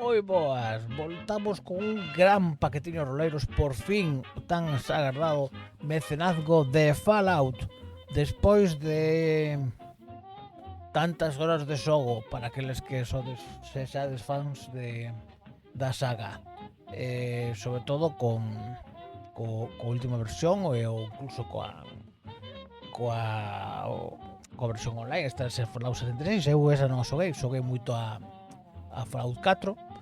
Moi boas, voltamos con un gran paquetiño roleiros, por fin o tan agardado mecenazgo de Fallout. Despois de tantas horas de xogo para aqueles que sodes, se xades fans da saga, sobre todo coa última versión ou incluso coa versión online, esta é Fallout 76. Eu esa non a xoguei moito a Fallout 4,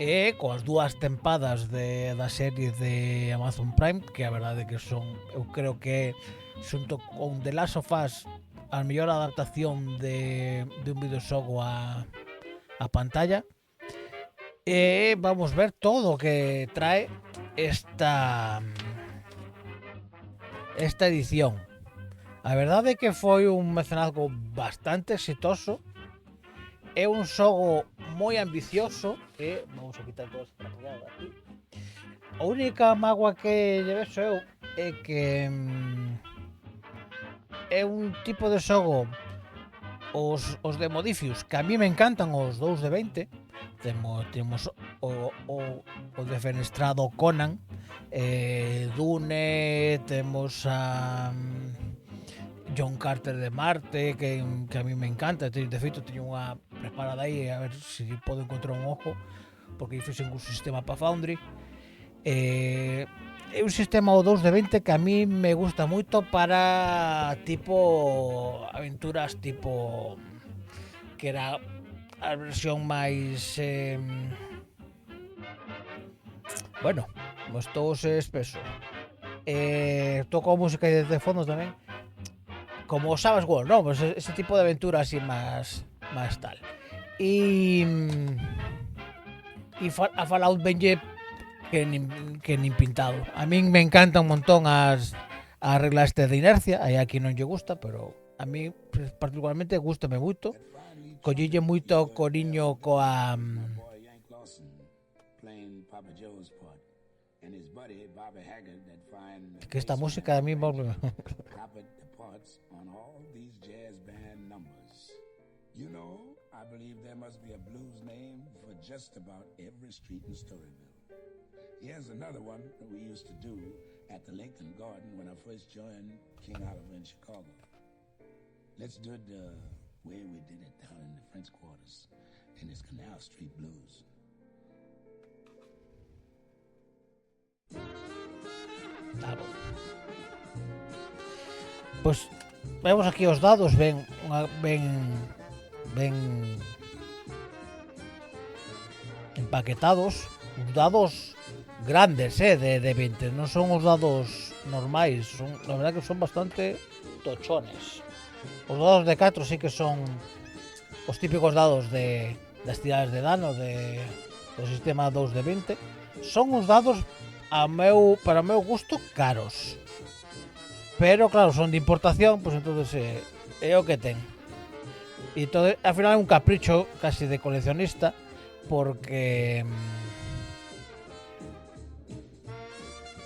e coas dúas tempadas da serie de Amazon Prime, que a verdade que son, eu creo que xunto con The Last of Us, a mellor adaptación de un videoxogo a pantalla. E vamos ver todo o que trae esta edición. A verdade é que foi un mecenazgo bastante exitoso. É un xogo moi ambicioso e vamos a quitar toda esta trapallada aquí. A única mágoa que lle vexo eu é que é un tipo de xogo, os de Modifius, que a mí me encantan, os 2 de 20. Temos o defenestrado Conan, Dune, temos a John Carter de Marte, que a mí me encanta. De feito, teño unha preparada aí, a ver se podo encontrar un ojo, porque aí fixen un sistema para Foundry. É un sistema o 2 de 20 que a mí me gusta moito para tipo aventuras tipo que era a versión máis bueno, estou espeso. Toco música de fondo tamén, como Savage World, ¿no? Pues ese tipo de aventura así más tal. Y a Fallout venlle que nin pintado. A min me encanta un montón a regla este de inercia, aí aquí non lle gusta, pero a mí particularmente gustame moito. Collille moito coriño coa que esta música a mí volve. You know, I believe there must be a blues name for just about every street in Storyville. Here's another one that we used to do at the Lincoln Garden when I first joined King Oliver in Chicago. Let's do it the way we did it down in the French Quarters, in this Canal Street Blues. Claro. Pois vemos aquí os dados, ben empaquetados, os dados grandes, de 20, non son os dados normais, son, la verdad que son bastante tochones. Os dados de 4 sí que son os típicos dados das tiradas de dano do sistema 2 de 20. Son os dados para o meu gusto caros, pero claro, son de importación, pues entonces é o que ten. E todo, al final é un capricho casi de coleccionista, porque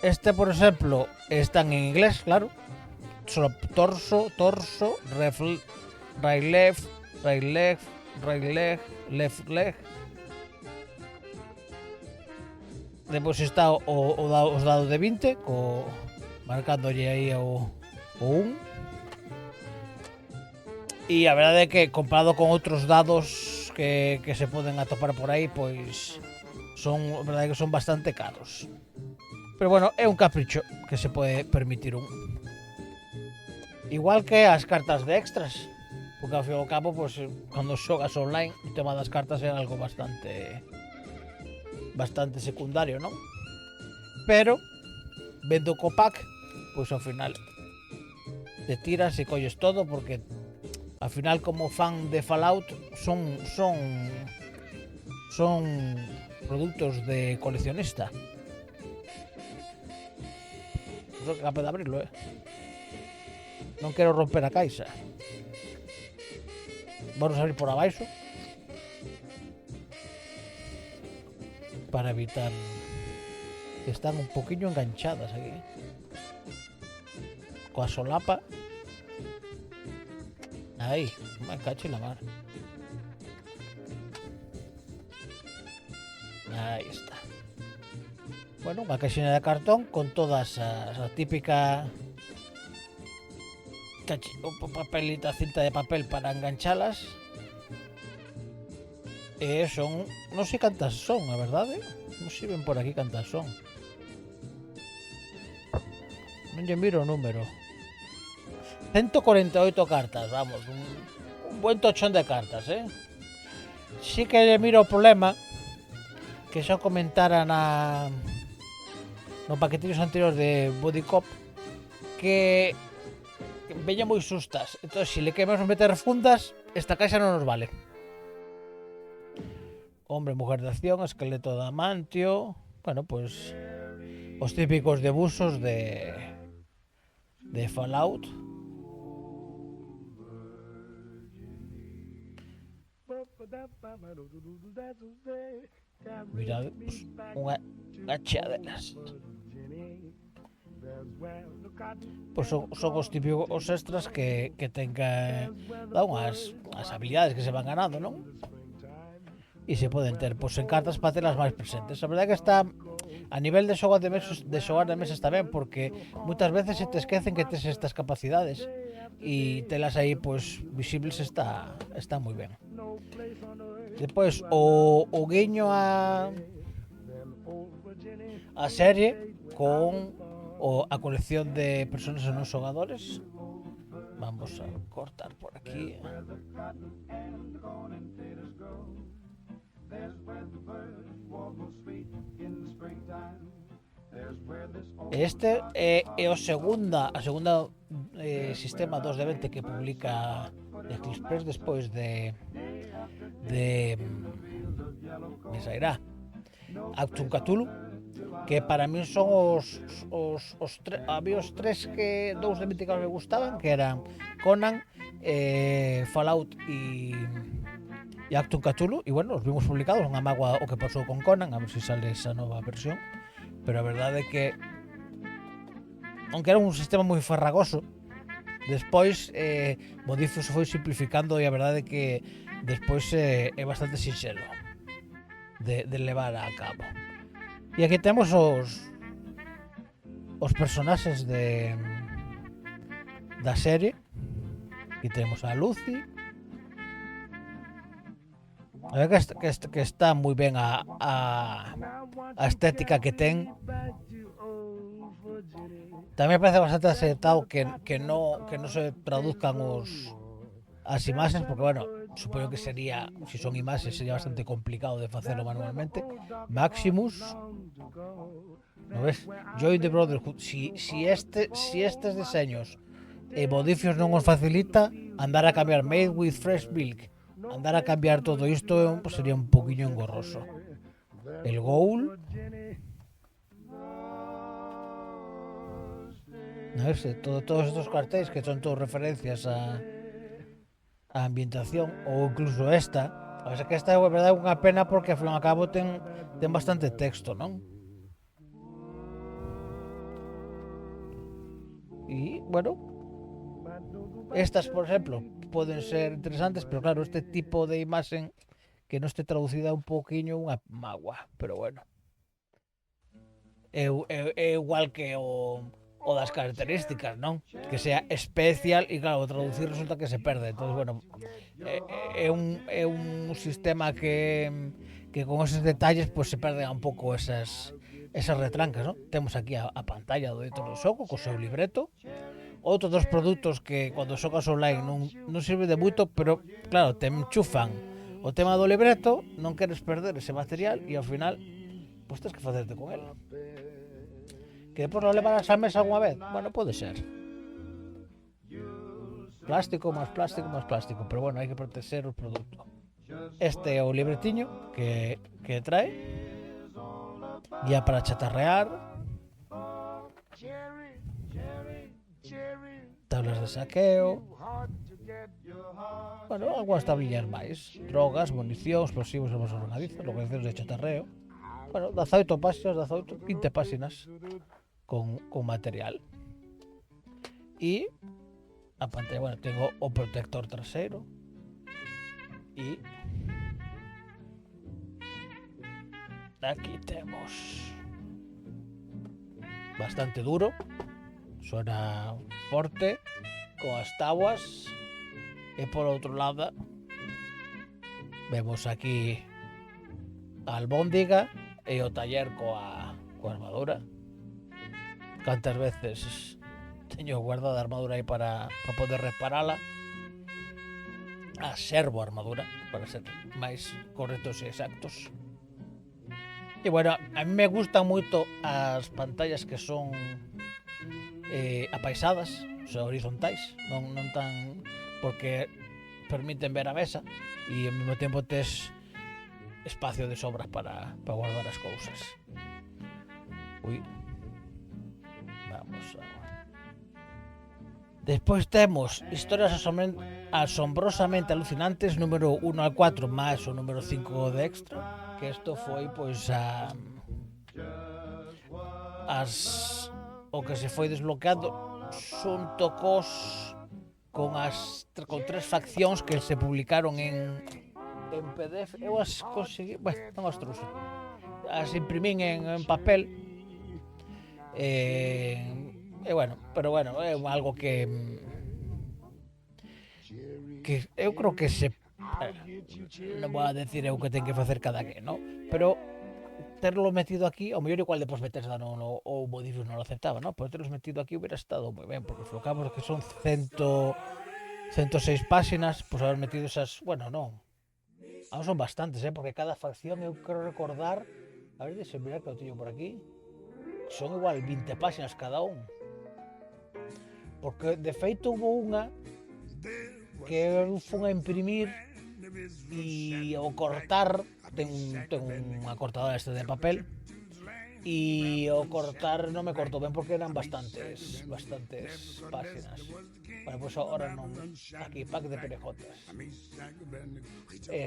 este, por exemplo, están en inglés, claro, solo torso, right left, left leg. Depois está os dados de 20, marcándolle aí o 1. E a verdade é que comparado con outros dados que se poden atopar por aí, pois son, a verdade é que son bastante caros. Pero bueno, é un capricho que se pode permitir un. Igual que as cartas de extras, porque ao fin e ao cabo, pois, cando xogas online, o tema das cartas é algo bastante secundario, non? Pero vendo co pack, pois ao final te tiras e colles todo, porque al final, como fan de Fallout, son productos de coleccionista. Creo que capaz de abrirlo, non quero romper a caixa. Vamos a abrir por abaixo para evitar que están un poquinho enganchadas aquí coa solapa. Aí, me cacho na mar. Aí está. Bueno, unha caixinha de cartón con todas a típica papelita, cinta de papel para enganchalas. E son, non sei cantas son, a verdade. Non sei ben por aquí cantas son. Non lle miro o número. 148 cartas, vamos, un buen tochón de cartas, Sí que lle miro o problema que xa comentara no paquetillos anteriores de Body Cop que veña moi sustas. Entón, se le queremos meter fundas, esta caixa non nos vale. Hombre, mujer de acción, esqueleto de amantio. Bueno, pues os típicos debuxos de Fallout. Mirad, pues, unha chea delas. Pois son os típicos extras que tengan as habilidades que se van ganando, non? E se poden ter en cartas para telas máis presentes. A verdade que está a nivel de xogar de mesa está ben, porque moitas veces se te esquecen que tes estas capacidades e telas aí visibles está moi ben. Depois o guiño a serie con a colección de personas e non xogadores. Vamos a cortar por aquí. Este é a segunda sistema 2 de 20 que publica Eclipse despois de me sairá Actum Cthulhu, que para mí son había os tres que dous de 20 que me gustaban, que eran Conan, Fallout e Actum Cthulhu, e bueno, os vimos publicados, unha mágoa o que pasou con Conan, a ver se sale esa nova versión, pero a verdade é que aunque era un sistema moi farragoso, despois Modifus foi simplificando e a verdade é que despois é bastante sinxelo de levar a cabo. E aquí temos os personaxes da serie. Aquí temos a Lucy. A ver que está moi ben a estética que ten. Tamén parece bastante acertado que non se traduzcan as imaxes, porque, bueno, supoño que sería, se son imaxes, sería bastante complicado de facelo manualmente. Maximus, ¿no ves? Join the Brotherhood. Si estes deseños Modifios non os facilita, andar a cambiar Made with Fresh Milk, andar a cambiar todo isto sería un poquinho engorroso. El Ghoul, ¿no ves? Todos estos cartéis que son todos referencias a ambientación, ou incluso esta. A ver, que esta é verdade unha pena porque ao fin e ao cabo ten bastante texto, non? E, bueno, estas, por exemplo, poden ser interesantes, pero claro, este tipo de imaxen que non este traducida un poquinho unha mágoa, pero bueno. É igual que o das características, non? Que sea especial e claro, traducir resulta que se perde. Entonces, bueno, é un sistema que con esos detalles se perden un pouco esas retrancas, non? Temos aquí a pantalla do editor do xogo co seu libreto. Outro dos produtos que cando xogas online non sirve de moito, pero claro, te enchufan o tema do libreto, non queres perder ese material e ao final tens que facerte con ele. Que depois lo levarás á mesa algunha vez? Bueno, pode ser. Plástico, máis plástico, máis plástico, pero bueno, hai que proteger o produto. Este é o libretiño que trae, guía para chatarrear, tablas de saqueo, bueno, algunhas tablillas máis, drogas, munición, explosivos e bolsos ordenadizos, localizacións de chatarreo, bueno, 18 páxinas, 20 páxinas con material. E a pantalla, bueno, tengo o protector traseiro e Aquí temos bastante duro, suena forte, coas tábuas, e por outro lado vemos aquí a albóndiga e o taller coa armadura. Cantas veces teño guardada a armadura aí para poder reparala. A servo armadura, para ser máis correctos e exactos. E bueno, a mí me gustan moito as pantallas que son apaisadas, o sea, horizontais, non tan, porque permiten ver a mesa e ao mesmo tempo tes espacio de sobras para guardar as cousas. Ui. Vamos a... Despois temos historias asombrosamente alucinantes, número 1 al 4 máis o número 5 de extra, que isto foi pois o que se foi desbloqueando xunto con 3 faccións que se publicaron en PDF. Eu as consegui, bueno, non as trouxe, as imprimín en papel, bueno, pero bueno, é algo que eu creo que non vou a decir eu que ten que facer cada que, ¿no? Pero terlo metido aquí, ao mellor igual depois Bethesda ou Modifius non lo aceptaba, ¿no? Pero terlos metido aquí hubiera estado moi ben, porque flocamos que son 106 páxinas, pois haber metido esas, bueno, non, aún son bastantes, porque cada facción eu quero recordar, a ver, deixe mirar que o teño por aquí, son igual 20 páxinas cada un. Porque de feito hubo unha que eu fun a imprimir e ao cortar ten unha cortadora de papel e ao cortar non me cortou ben porque eran bastantes páxinas. Bueno, pois agora non, aquí pack de perejotas.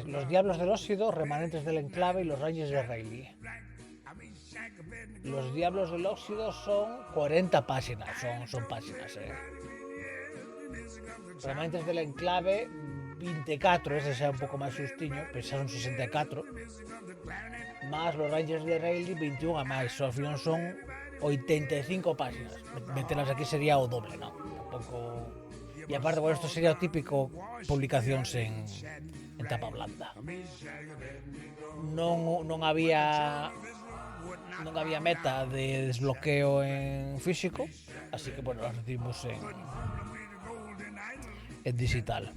Los Diablos del Óxido, Remanentes del Enclave y los Rangers de Rayleigh. Los Diablos del Óxido son 40 páxinas, son páxinas, Remanentes del Enclave 24, ese xa un pouco máis sustiño, pero xa son 64, más los Rangers de Rayleigh 21 a máis, ao final son 85 páxinas. Metelas aquí sería o doble, non? Tampouco... E aparte, bueno, isto sería o típico publicacións en tapa blanda. Non había meta de desbloqueo en físico, así que bueno, las recibimos en digital.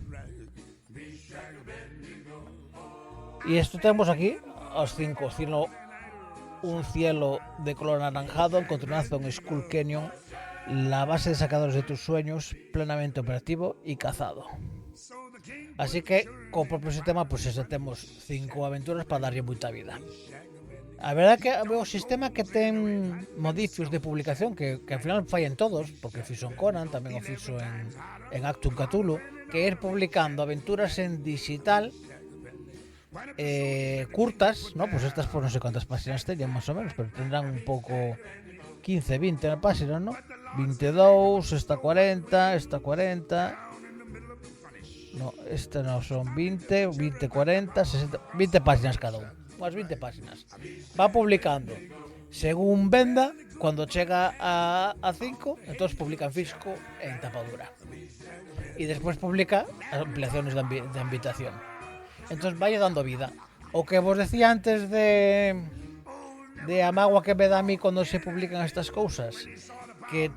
Y esto tenemos aquí os 5, un cielo de color anaranjado, encontronazo en Skull Canyon, la base de sacadores de tus sueños, plenamente operativo y cazado. Así que, co propio sistema, pues temos 5 aventuras para darlle moita vida. A verdade que o sistema que ten Modifius de publicación, que ao final fallen todos, porque fixo en Conan, tamén o fixo en Actum Cthulhu, que ir publicando aventuras en digital curtas, ¿no? Pues estas por non sei quantas páxinas teñen, máis ou menos, pero tendrán un pouco 15, 20 páxinas, ¿no? 22, esta 40, esta 40... No, esta no, son 20, 40, 60... 20 páxinas cada un. Unas 20 páxinas. Va publicando. Según venda, cuando chega a 5, entonces publica en físico en tapadura. Y después publica ampliaciones de ambientación. Entonces vaya dando vida. O que vos decía antes de a mágoa que me dá a mí cando se publican estas cousas, que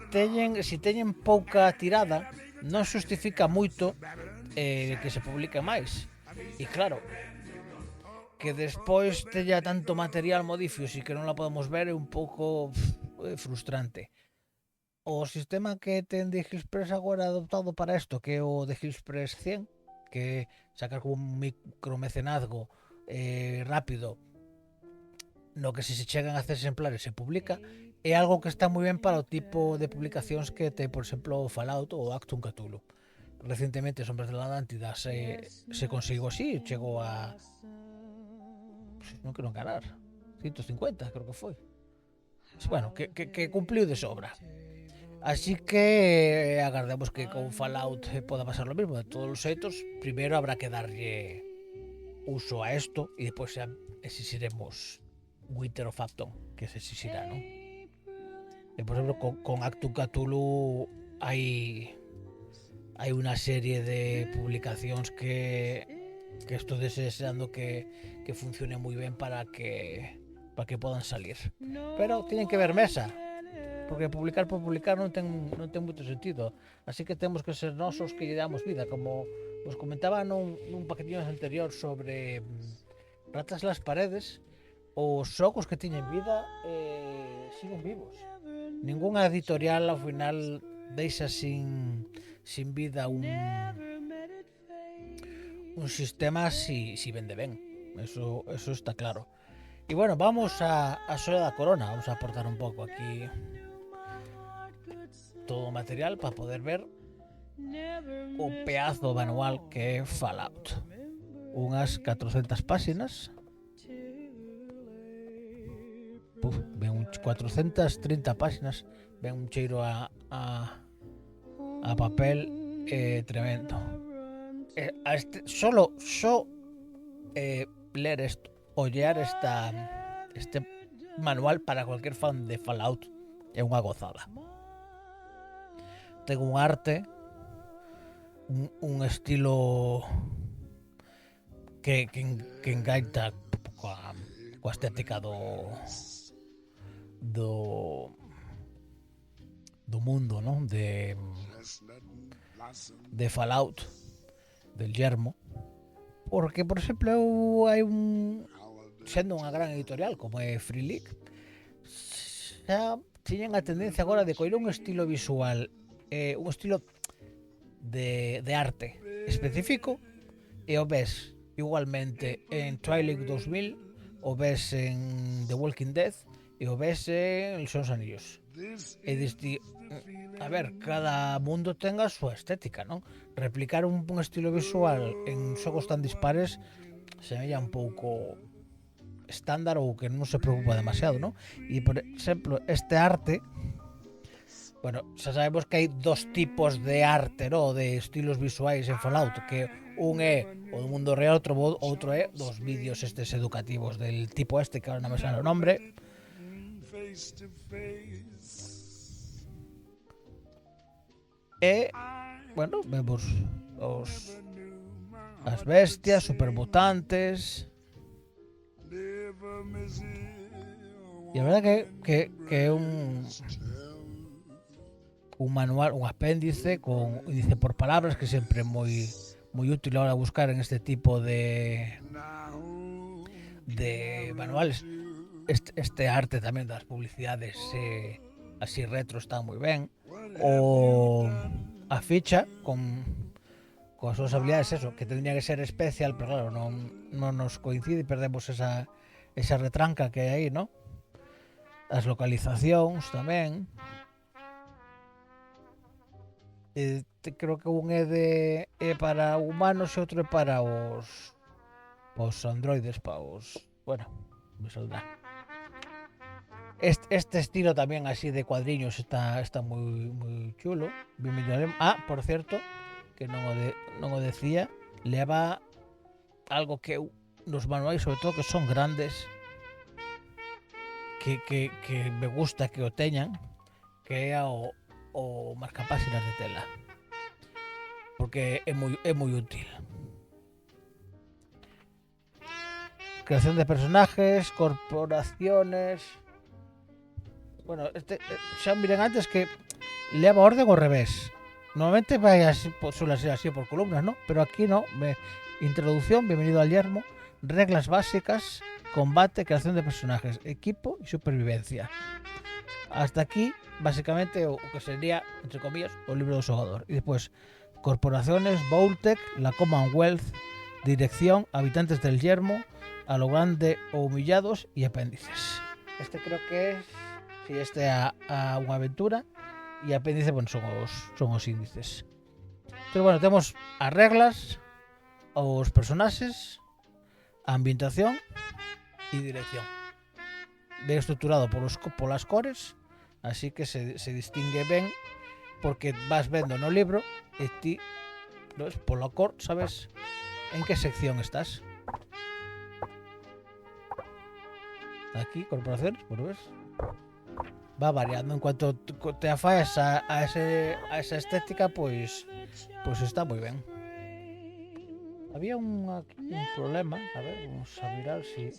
si teñen pouca tirada, non xustifica moito que se publique máis. E claro, que despois teña tanto material Modifius e que non la podemos ver é un pouco frustrante. O sistema que ten de Gilspress agora adoptado para isto, que é o de Gilspress 100, que sacar como un micromecenazgo rápido, no que se chegan a hacer exemplares se publica, é algo que está moi ben para o tipo de publicacións que ten, por exemplo, Fallout ou Actum Cthulhu. Recientemente Sombras de la Atlántida se conseguiu así, chegou a... non quero enganar, 150 creo que foi. Bueno, que cumpliu de sobra. Así que agardemos que con Fallout poda pasar lo mismo. De todos os xeitos, primeiro habrá que darlle uso a esto e depois exixiremos Winter of Afton, que se exixirá, non? E, por exemplo, con Actu Cthulhu hai unha serie de publicacións que estou deseando que funcione moi ben para que podan salir. Pero tienen que ver mesa, porque publicar por publicar non ten moito sentido. Así que temos que ser nós os que lle damos vida, como vos comentaba nun paquetillo anterior sobre Ratas las paredes. Os xogos que tiñen vida siguen vivos. Ninguna editorial ao final deixa sin vida un sistema si vende ben. Eso está claro. E bueno, vamos a Xoia da Corona. Vamos a aportar un pouco aquí todo o material para poder ver o pedazo manual que é Fallout. Unhas 400 páxinas. Ven 430 páxinas, ven un cheiro a papel tremendo. Solo ler esto, ollear este manual para cualquier fan de Fallout é unha gozada. Ten un arte, un estilo que engaita coa estética do mundo, non? De Fallout, del yermo, porque, por exemplo, hai sendo unha gran editorial como é Free League, xa tiñen a tendencia agora de coller un estilo visual, un estilo de arte específico, e o ves igualmente en Twilight 2000, o ves en The Walking Dead, e o ves en El Señor dos Anillos. E diste, a ver, cada mundo ten a súa estética, non? Replicar un estilo visual en xogos tan dispares semella un pouco estándar ou que non se preocupa demasiado, non? E, por exemplo, este arte, bueno, xa sabemos que hai dos tipos de arte, non? De estilos visuais en Fallout, que un é o do mundo real, outro é dos vídeos estes educativos del tipo este, que ahora non me sale o nombre. E, bueno, vemos as bestias, supermutantes. E a verdade que é un manual, un apéndice con índice por palabras, que sempre é moi útil ahora buscar en este tipo de manuales. Este arte tamén das publicidades así retro está moi ben. A ficha con as súas habilidades, eso, que tendría que ser especial, pero claro, non nos coincide e perdemos esa retranca que hai aí, ¿no? As localizacións tamén. Creo que un é para humanos e outro é para os androides, bueno, me saldrá. Este estilo tamén así de cuadriños está moi chulo. Por certo, que non o decía, leva algo que nos manuais, sobre todo, que son grandes, que me gusta que o teñan, que é o marcapáxinas de tela, porque é moi útil. Creación de personajes, corporaciones. Bueno, xa miren antes que leva orden ao revés. Normalmente vai así, suele ser así por columnas, ¿no? Pero aquí no. Introducción, bienvenido al yermo, reglas básicas, combate, creación de personajes, equipo y supervivencia. Hasta aquí, básicamente, o que sería, entre comillas, o libro do xogador. E despois, corporaciones, Vault-Tec, la Commonwealth, dirección, habitantes del yermo, a lo grande o humillados y apéndices. Este creo que es... Si este a unha aventura, e apéndice, bueno, son os índices. Pero bueno, temos as reglas, os personaxes, a ambientación e dirección. Ben estruturado polas cores, así que se distingue ben, porque vas vendo no libro e ti, pola cor, sabes en que sección estás. aquí, corporaciones, por ves. Va variando en cuanto te afaes a esa estética, pues está muy bien. Había aquí un problema, a ver, vamos a mirar si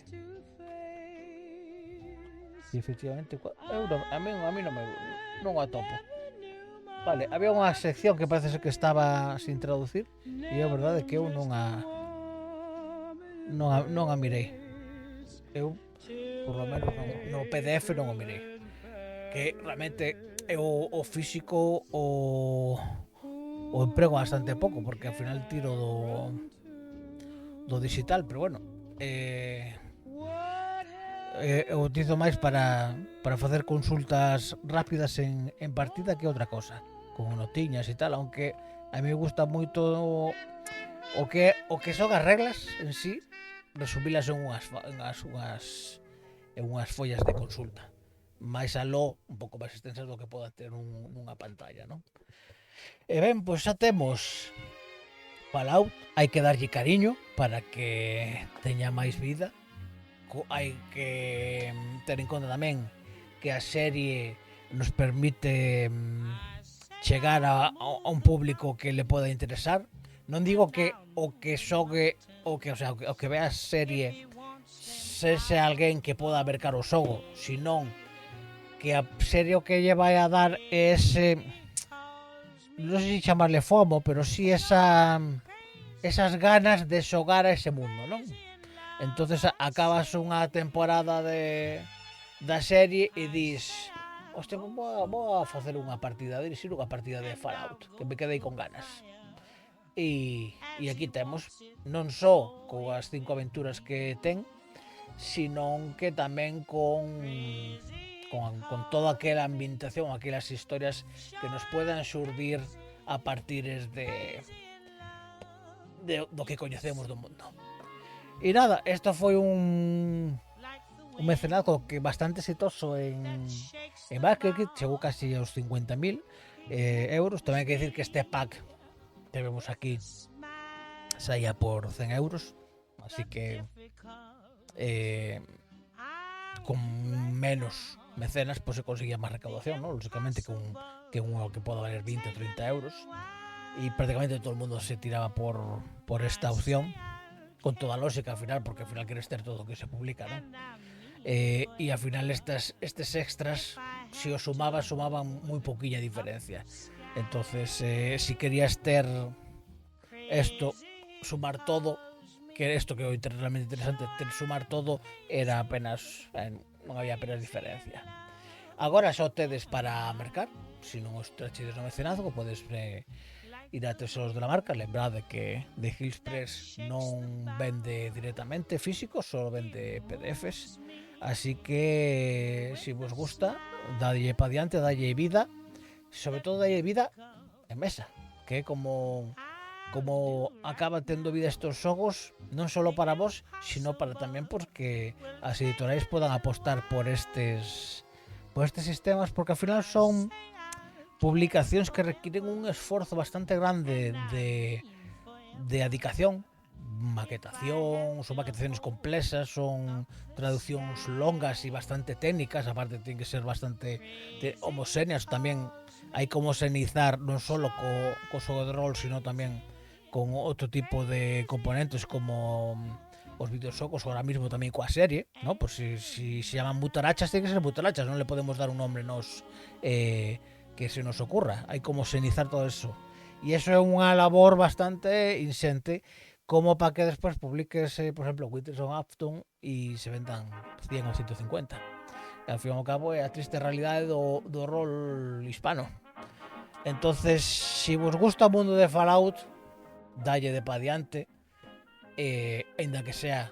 efectivamente a mí non a topo. Vale, había unha sección que parece ser que estaba sin traducir e é verdade que eu non a mirei. Eu, por lo menos no PDF non o mirei. Que realmente o físico o emprego bastante pouco, porque ao final tiro do digital, pero bueno, eu utilizo máis para facer consultas rápidas en partida que outra cosa, con notiñas e tal, aunque a mí me gusta moito o que son as reglas en sí, resumilas en unhas follas de consulta, máis aló, un pouco máis extensas do que poda ter nunha pantalla, non? E ben, pois xa temos Fallout, hai que darlle cariño para que teña máis vida. Hai que ter en conta tamén que a serie nos permite chegar a un público que le poda interesar. Non digo que o que xogue o que vea a serie sexe alguén que poda mercar o xogo, senón que a serie o que lle vai a dar é ese, non sei se chamarle FOMO, pero sí esas ganas de xogar a ese mundo, non? Entonces acabas unha temporada da serie e dis, hostia, vou a facer unha partida, a dirixir unha partida de Fallout, que me quedei con ganas. E aquí temos, non só coas 5 aventuras que ten, senón que tamén con toda aquela ambientación, aquelas historias que nos puedan xurdir a partir do que coñecemos do mundo. E nada, isto foi un mecenazgo que bastante exitoso en marketing, chegou casi aos 50.000 euros. Tamén hai que decir que este pack que vemos aquí saía por 100 euros, así que con menos mecenas pues se conseguía máis recaudación, ¿no? Lógicamente que un que poda valer 20 ou 30 euros, e prácticamente todo o mundo se tiraba por esta opción, con toda a lógica al final, porque al final queres ter todo o que se publica, ¿no? E ao final estes extras, si os sumaban moi pouquiña diferencia. Entonces, si querías ter esto, sumar todo, que esto que é realmente interesante, sumar todo, era apenas, non había apenas diferencia. Agora só tedes para mercar, se non os trachedes no mecenazgo, podes ir a Tesoros de la Marca. Lembrade que The Hills Press non vende directamente físico, só vende PDFs, así que se vos gusta, dalle pa diante, dalle vida, sobre todo dalle vida en mesa, que é como acaba tendo vida estos xogos, non só para vos, sino para tamén porque as editoriais podan apostar por estes sistemas, porque ao final son publicacións que requiren un esforzo bastante grande de adicación, son maquetacións complexas, son traduccións longas e bastante técnicas, aparte ten que ser bastante homogéneas. Tamén hai que homogeneizar non só co xogo de rol, sino tamén con outro tipo de componentes como os videoxogos, ahora mismo tamén coa serie, ¿no? Pues si se llaman butarachas, ten que ser butarachas, non le podemos dar un nombre que se nos ocurra, hai como homogeneizar todo eso. E iso é unha labor bastante insente, como para que despois publiques, por exemplo, Winters of Afton e se vendan 100 ou 150. E ao fin e ao cabo é a triste realidade do rol hispano. Entonces, se vos gusta o mundo de Fallout, dalle de pa diante, ainda que sea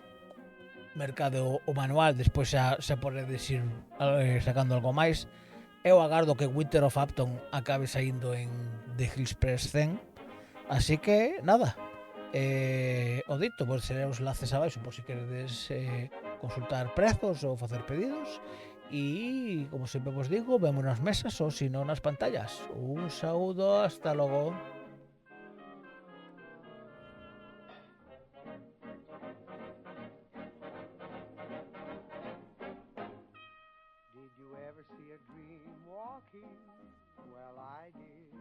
mercado o manual, despois xa podedes ir sacando algo máis. Eu agardo que Winter of Afton acabe saindo en The Hills Press 100, así que nada, o dito, vos seré os enlaces abaixo por si queredes consultar prezos ou facer pedidos, e como sempre vos digo, vemos nas mesas ou se non nas pantallas. Un saúdo, hasta logo. Did you ever see a dream walking? Well, I did.